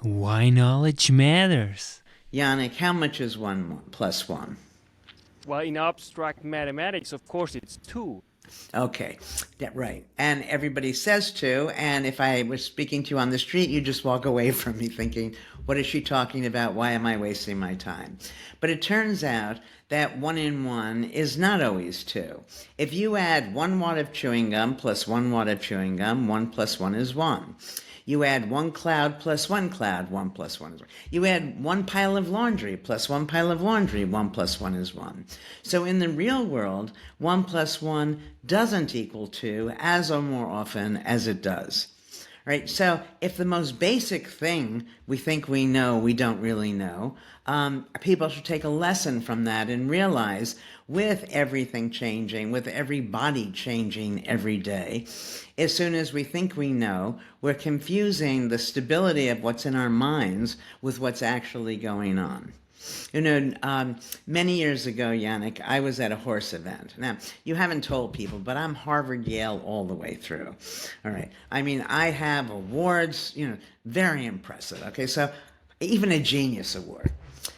Why knowledge matters. Yannick, how much is 1 plus 1? Well, in abstract mathematics, of course, it's 2. Okay, right. And everybody says 2, and if I was speaking to you on the street, you just walk away from me thinking, what is she talking about? Why am I wasting my time? But it turns out that 1 and 1 is not always 2. If you add 1 wad of chewing gum plus 1 wad of chewing gum, 1 plus 1 is 1. You add 1 cloud plus 1 cloud, 1 plus 1 is 1. You add 1 pile of laundry plus 1 pile of laundry, 1 plus 1 is 1. So in the real world, 1 plus 1 doesn't equal 2 as or more often as it does. Right? So if the most basic thing we think we know, we don't really know, people should take a lesson from that and realize with everything changing, with every body changing every day, as soon as we think we know, we're confusing the stability of what's in our minds with what's actually going on. You know, many years ago, Yannick, I was at a horse event. Now, you haven't told people, but I'm Harvard, Yale all the way through. All right. I mean, I have awards, very impressive. Okay, so even a genius award.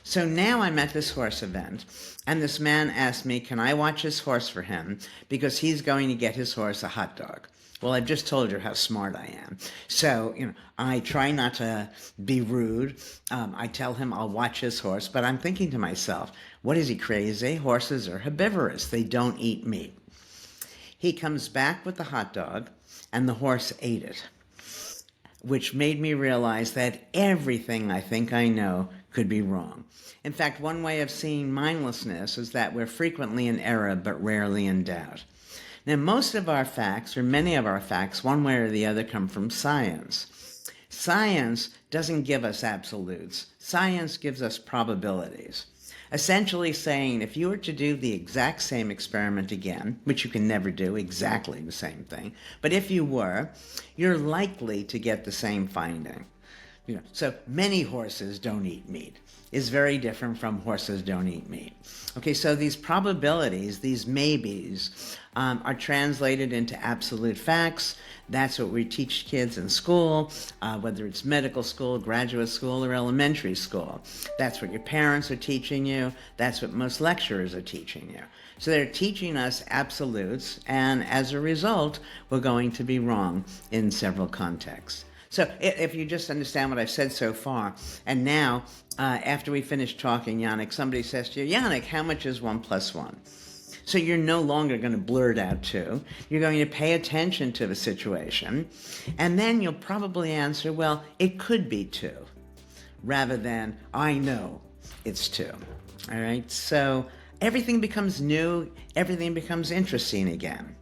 So now I'm at this horse event, and this man asked me, can I watch his horse for him because he's going to get his horse a hot dog. Well, I've just told you how smart I am. So, I try not to be rude. I tell him I'll watch his horse, but I'm thinking to myself, what is he, crazy? Horses are herbivorous. They don't eat meat. He comes back with the hot dog, and the horse ate it, which made me realize that everything I think I know could be wrong. In fact, one way of seeing mindlessness is that we're frequently in error, but rarely in doubt. Now, most of our facts, or many of our facts, one way or the other, come from science. Science doesn't give us absolutes. Science gives us probabilities. Essentially saying, if you were to do the exact same experiment again, which you can never do exactly the same thing, but if you were, you're likely to get the same finding. So many horses don't eat meat is very different from horses don't eat meat. Okay, so these probabilities, these maybes, are translated into absolute facts. That's what we teach kids in school, whether it's medical school, graduate school, or elementary school. That's what your parents are teaching you. That's what most lecturers are teaching you. So they're teaching us absolutes, and as a result, we're going to be wrong in several contexts. So if you just understand what I've said so far, and now, after we finish talking, Yannick, somebody says to you, Yannick, how much is 1 plus 1? So you're no longer going to blurt out 2. You're going to pay attention to the situation, and then you'll probably answer, well, it could be 2, rather than, I know it's 2. All right? So everything becomes new, everything becomes interesting again.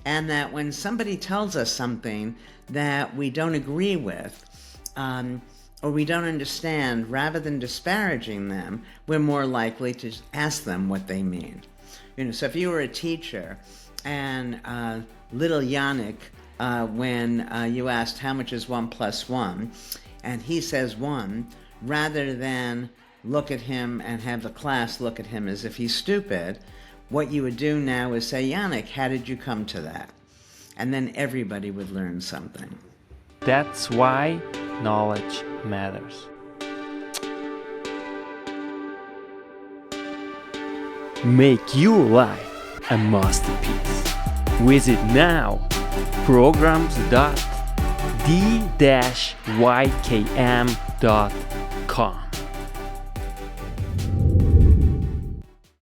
And that when somebody tells us something that we don't agree with, or we don't understand, rather than disparaging them, we're more likely to ask them what they mean. So if you were a teacher and little Yannick, when you asked how much is 1 plus 1, and he says 1, rather than look at him and have the class look at him as if he's stupid, what you would do now is say, Yannick, how did you come to that? And then everybody would learn something. That's why knowledge matters. Make your life a masterpiece. Visit now programs.d-ykm.com.